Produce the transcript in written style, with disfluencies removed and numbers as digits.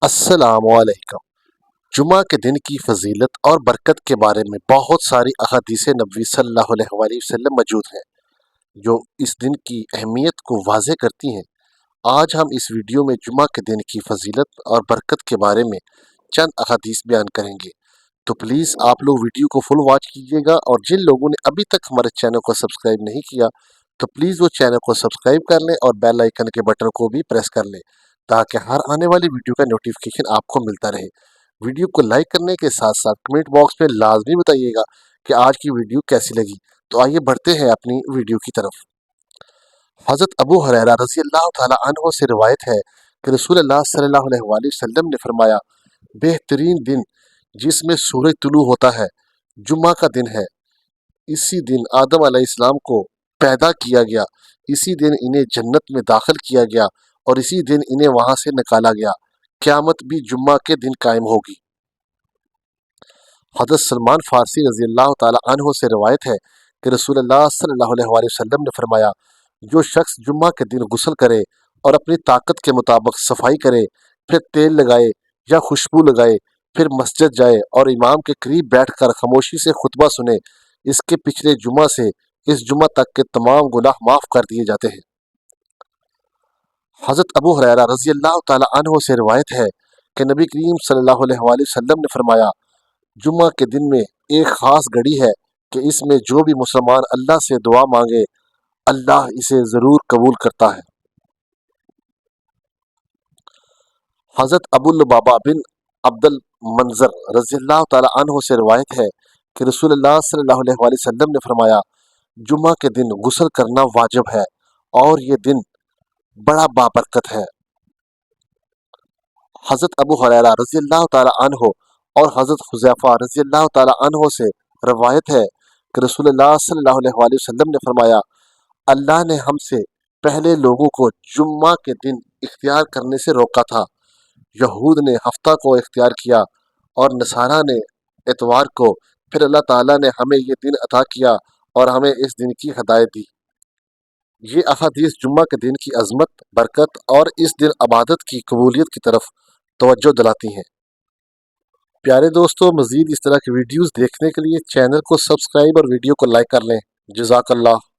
السلام علیکم۔ جمعہ کے دن کی فضیلت اور برکت کے بارے میں بہت ساری احادیث نبوی صلی اللہ علیہ وسلم موجود ہیں جو اس دن کی اہمیت کو واضح کرتی ہیں۔ آج ہم اس ویڈیو میں جمعہ کے دن کی فضیلت اور برکت کے بارے میں چند احادیث بیان کریں گے، تو پلیز آپ لوگ ویڈیو کو فل واچ کیجیے گا، اور جن لوگوں نے ابھی تک ہمارے چینل کو سبسکرائب نہیں کیا تو پلیز وہ چینل کو سبسکرائب کر لیں اور بیل آئیکن کے بٹن کو بھی پریس کر لیں تاکہ ہر آنے والی ویڈیو کا نوٹیفیکیشن آپ کو ملتا رہے۔ ویڈیو کو لائک کرنے کے ساتھ ساتھ کمنٹ باکس میں لازمی بتائیے گا کہ آج کی ویڈیو کیسی لگی۔ تو آئیے بڑھتے ہیں اپنی ویڈیو کی طرف۔ حضرت ابو ہریرہ رضی اللہ تعالی عنہ سے روایت ہے کہ رسول اللہ صلی اللہ علیہ وسلم نے فرمایا، بہترین دن جس میں سورج طلوع ہوتا ہے جمعہ کا دن ہے۔ اسی دن آدم علیہ السلام کو پیدا کیا گیا، اسی دن انہیں جنت میں داخل کیا گیا اور اسی دن انہیں وہاں سے نکالا گیا۔ قیامت بھی جمعہ کے دن قائم ہوگی۔ حضرت سلمان فارسی رضی اللہ تعالی عنہ سے روایت ہے کہ رسول اللہ صلی اللہ علیہ وسلم نے فرمایا، جو شخص جمعہ کے دن غسل کرے اور اپنی طاقت کے مطابق صفائی کرے، پھر تیل لگائے یا خوشبو لگائے، پھر مسجد جائے اور امام کے قریب بیٹھ کر خاموشی سے خطبہ سنے، اس کے پچھلے جمعہ سے اس جمعہ تک کے تمام گناہ معاف کر دیے جاتے ہیں۔ حضرت ابو ہریرہ رضی اللہ تعالی عنہ سے روایت ہے کہ نبی کریم صلی اللہ علیہ وسلم نے فرمایا، جمعہ کے دن میں ایک خاص گھڑی ہے کہ اس میں جو بھی مسلمان اللہ سے دعا مانگے اللہ اسے ضرور قبول کرتا ہے۔ حضرت ابو لبابہ بن عبد المنظر رضی اللہ تعالی عنہ سے روایت ہے کہ رسول اللہ صلی اللہ علیہ وسلم نے فرمایا، جمعہ کے دن غسل کرنا واجب ہے اور یہ دن بڑا بابرکت ہے۔ حضرت ابو ہریرہ رضی اللہ تعالی عنہ اور حضرت حذیفہ رضی اللہ تعالی عنہ سے روایت ہے کہ رسول اللہ صلی اللہ علیہ وسلم نے فرمایا، اللہ نے ہم سے پہلے لوگوں کو جمعہ کے دن اختیار کرنے سے روکا تھا، یہود نے ہفتہ کو اختیار کیا اور نصارہ نے اتوار کو، پھر اللہ تعالیٰ نے ہمیں یہ دن عطا کیا اور ہمیں اس دن کی ہدایت دی۔ یہ احادیث جمعہ کے دن کی عظمت، برکت اور اس دن عبادت کی قبولیت کی طرف توجہ دلاتی ہیں۔ پیارے دوستو، مزید اس طرح کی ویڈیوز دیکھنے کے لیے چینل کو سبسکرائب اور ویڈیو کو لائک کر لیں۔ جزاک اللہ۔